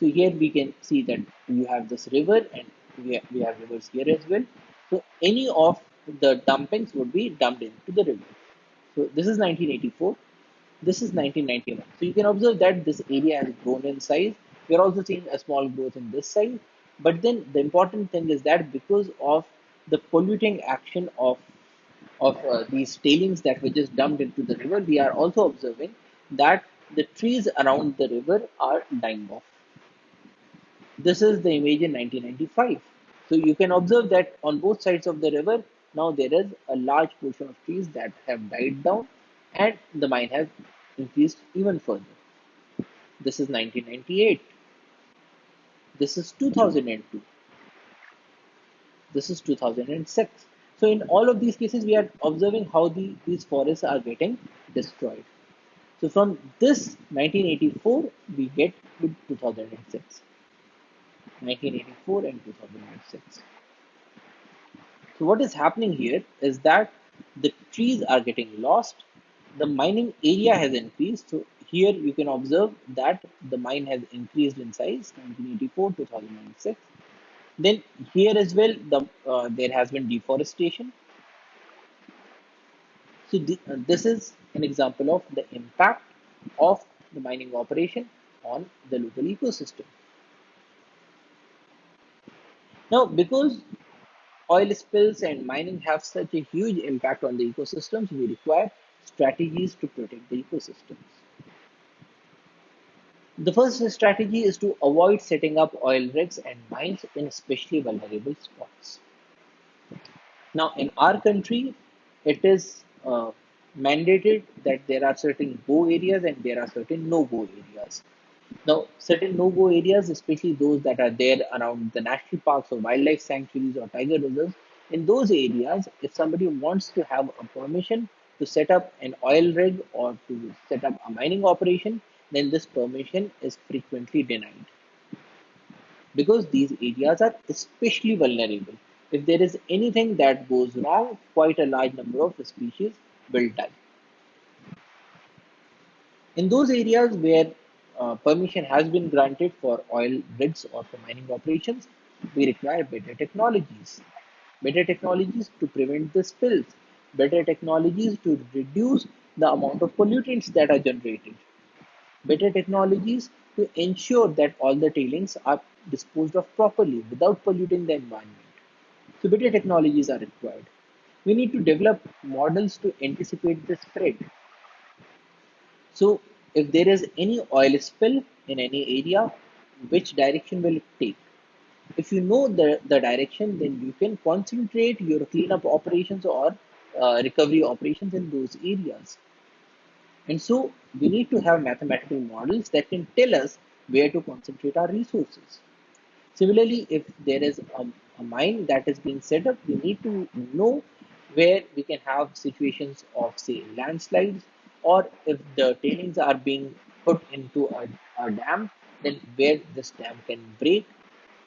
So here we can see that you have this river, and we have rivers here as well. So any of the dumpings would be dumped into the river. So this is 1984. This is 1991. So you can observe that this area has grown in size. We are also seeing a small growth in this side. But then the important thing is that because of the polluting action of these tailings that were just dumped into the river, we are also observing that the trees around the river are dying off. This is the image in 1995. So you can observe that on both sides of the river, now there is a large portion of trees that have died down and the mine has increased even further. This is 1998. This is 2002. This is 2006. So in all of these cases, we are observing how these forests are getting destroyed. So from this 1984, we get to 2006. 1984 and 2006. So what is happening here is that the trees are getting lost. The mining area has increased. So here you can observe that the mine has increased in size 1984 2006. Then here as well, there has been deforestation. So this is an example of the impact of the mining operation on the local ecosystem. Now, because oil spills and mining have such a huge impact on the ecosystems, we require strategies to protect the ecosystems. The first strategy is to avoid setting up oil rigs and mines in especially vulnerable spots. Now, in our country, it is mandated that there are certain go areas and there are certain no go areas. Now, certain no go areas, especially those that are there around the national parks or wildlife sanctuaries or tiger reserves, in those areas, if somebody wants to have a permission to set up an oil rig or to set up a mining operation, then this permission is frequently denied because these areas are especially vulnerable. If there is anything that goes wrong, quite a large number of species will die. In those areas where permission has been granted for oil rigs or for mining operations, we require better technologies to prevent the spills, better technologies to reduce the amount of pollutants that are generated, better technologies to ensure that all the tailings are disposed of properly without polluting the environment. So better technologies are required. We need to develop models to anticipate the spread. So if there is any oil spill in any area, which direction will it take? If you know the direction, then you can concentrate your cleanup operations or recovery operations in those areas. And so we need to have mathematical models that can tell us where to concentrate our resources. Similarly, if there is a mine that is being set up, we need to know where we can have situations of, say, landslides, or if the tailings are being put into a dam, then where this dam can break,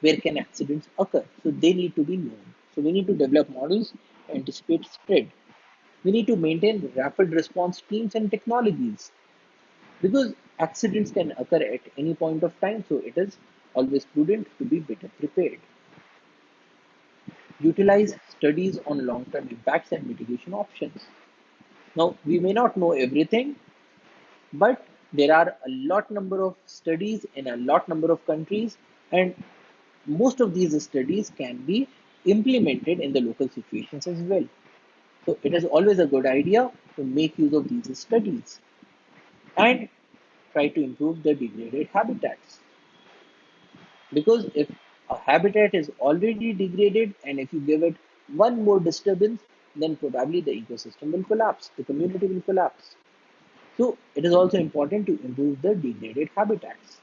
where can accidents occur. So they need to be known. So we need to develop models to anticipate spread. We need to maintain rapid response teams and technologies because accidents can occur at any point of time, so it is always prudent to be better prepared. Utilize studies on long-term impacts and mitigation options. Now, we may not know everything, but there are a lot number of studies in a lot number of countries, and most of these studies can be implemented in the local situations as well. So it is always a good idea to make use of these studies and try to improve the degraded habitats. Because if a habitat is already degraded and if you give it one more disturbance, then probably the ecosystem will collapse, the community will collapse. So it is also important to improve the degraded habitats.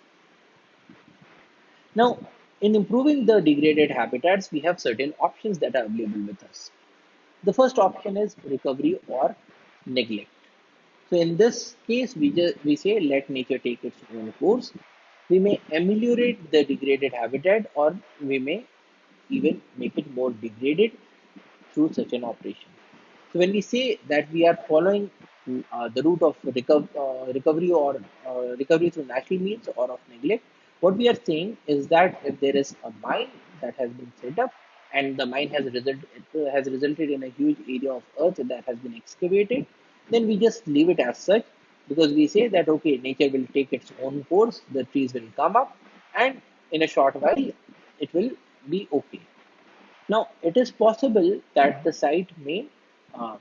Now, in improving the degraded habitats, we have certain options that are available with us. The first option is recovery or neglect. So in this case, we say let nature take its own course. We may ameliorate the degraded habitat, or we may even make it more degraded through such an operation. So when we say that we are following the route of recovery or recovery through natural means or of neglect, what we are saying is that if there is a mine that has been set up and the mine has resulted in a huge area of earth that has been excavated, then we just leave it as such. because we say that okay, nature will take its own course, the trees will come up, and in a short while it will be okay. Now it is possible that the site uh,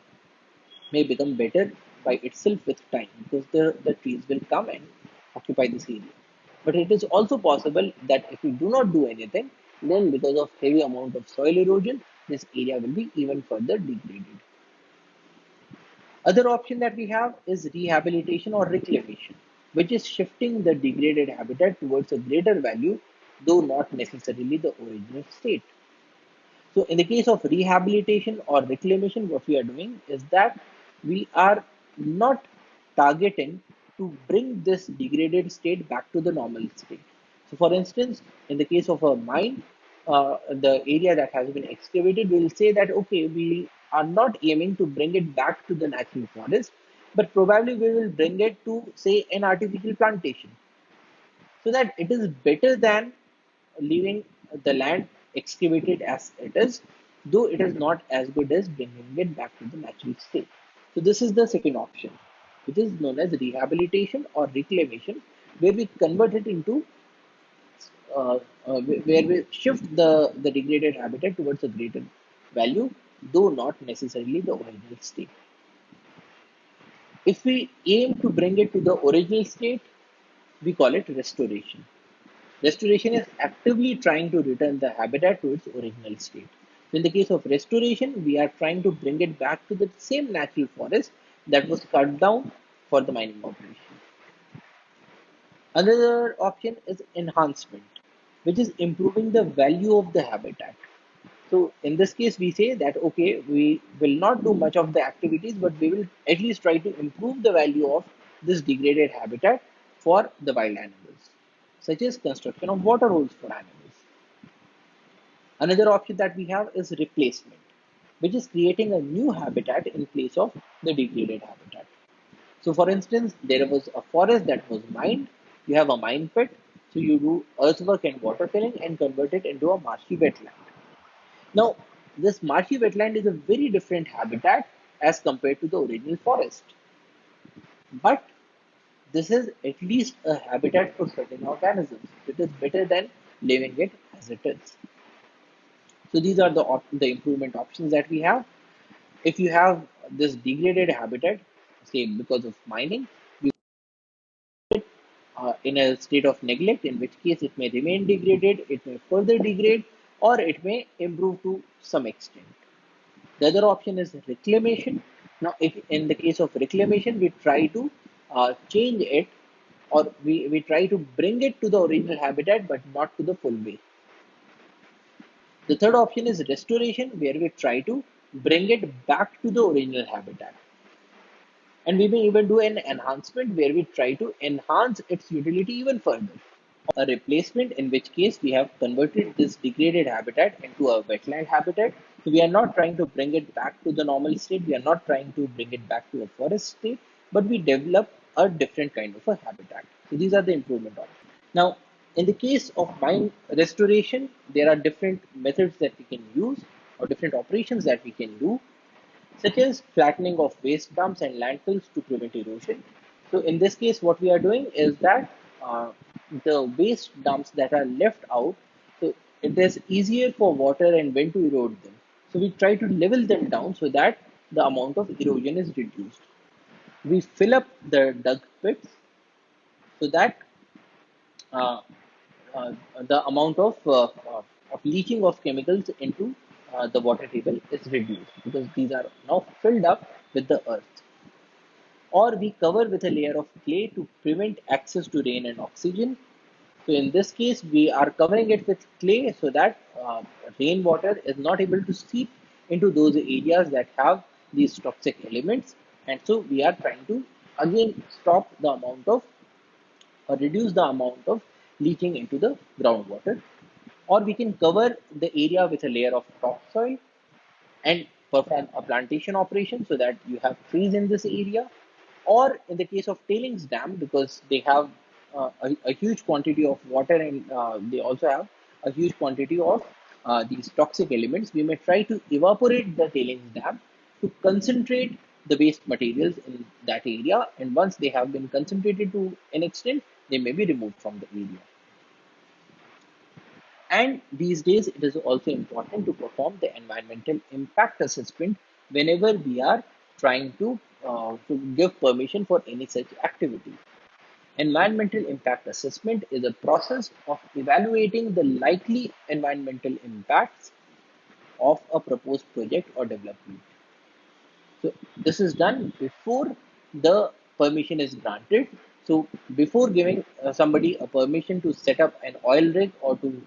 may become better by itself with time, because the trees will come and occupy this area. But it is also possible that if we do not do anything, then because of heavy amount of soil erosion, this area will be even further degraded. Other option that we have is rehabilitation or reclamation, which is shifting the degraded habitat towards a greater value, though not necessarily the original state. So in the case of rehabilitation or reclamation, what we are doing is that we are not targeting to bring this degraded state back to the normal state. So for instance, in the case of a mine, the area that has been excavated, we will say that, okay, we are not aiming to bring it back to the natural forest, but probably we will bring it to, say, an artificial plantation, so that it is better than leaving the land excavated as it is, though it is not as good as bringing it back to the natural state. So this is the second option, which is known as rehabilitation or reclamation, where we convert it into where we shift the degraded habitat towards a greater value, though not necessarily the original state. If we aim to bring it to the original state, we call it restoration. Restoration is actively trying to return the habitat to its original state. So in the case of restoration, we are trying to bring it back to the same natural forest that was cut down for the mining operation. Another option is enhancement, which is improving the value of the habitat. So in this case, we say that okay, we will not do much of the activities, but we will at least try to improve the value of this degraded habitat for the wild animals, such as construction of water holes for animals. Another option that we have is replacement, which is creating a new habitat in place of the degraded habitat. So, for instance, there was a forest that was mined. You have a mine pit, so you do earthwork and water filling and convert it into a marshy wetland. Now, this marshy wetland is a very different habitat as compared to the original forest, but this is at least a habitat for certain organisms. It is better than leaving it as it is. So these are the improvement options that we have. If you have this degraded habitat, say because of mining, you in a state of neglect, in which case it may remain degraded, it may further degrade, or it may improve to some extent. The other option is reclamation. Now, if in the case of reclamation, we try to change it, or we try to bring it to the original habitat, but not to the full way. The third option is restoration, where we try to bring it back to the original habitat. And we may even do an enhancement where we try to enhance its utility even further. A replacement, in which case we have converted this degraded habitat into a wetland habitat. So we are not trying to bring it back to the normal state, we are not trying to bring it back to a forest state, but we develop a different kind of a habitat. So these are the improvement options. Now, in the case of mine restoration, there are different methods that we can use, or different operations that we can do, such as flattening of waste dumps and landfills to prevent erosion. So in this case, what we are doing is that the waste dumps that are left out, so it is easier for water and wind to erode them. So we try to level them down so that the amount of erosion is reduced. We fill up the dug pits so that uh, uh, the amount of leaching of chemicals into the water table is reduced, because these are now filled up with the earth. Or we cover with a layer of clay to prevent access to rain and oxygen. So in this case, we are covering it with clay so that rainwater is not able to seep into those areas that have these toxic elements. And so we are trying to again stop the amount of, or reduce the amount of leaching into the groundwater. Or we can cover the area with a layer of topsoil and perform a plantation operation so that you have trees in this area. Or in the case of tailings dam, because they have a huge quantity of water, and they also have a huge quantity of these toxic elements, we may try to evaporate the tailings dam to concentrate the waste materials in that area, and once they have been concentrated to an extent, they may be removed from the area. And these days, it is also important to perform the environmental impact assessment whenever we are trying to give permission for any such activity. Environmental impact assessment is a process of evaluating the likely environmental impacts of a proposed project or development. So this is done before the permission is granted. So before giving somebody a permission to set up an oil rig or to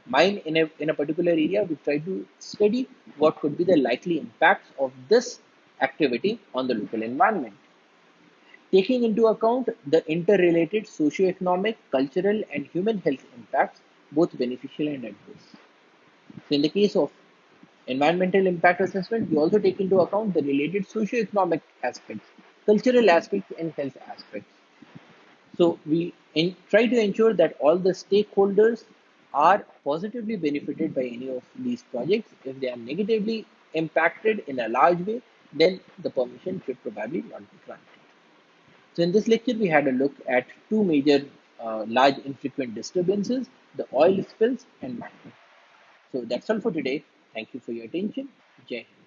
mine in a particular area, we try to study what could be the likely impacts of this activity on the local environment, taking into account the interrelated socio-economic, cultural, and human health impacts, both beneficial and adverse. So in the case of environmental impact assessment, we also take into account the related socio-economic aspects, cultural aspects, and health aspects. So we try to ensure that all the stakeholders are positively benefited by any of these projects. If they are negatively impacted in a large way, then the permission should probably not be granted. So in this lecture, we had a look at two major large infrequent disturbances, the oil spills and mining. So that's all for today. Thank you for your attention. Jai Hind.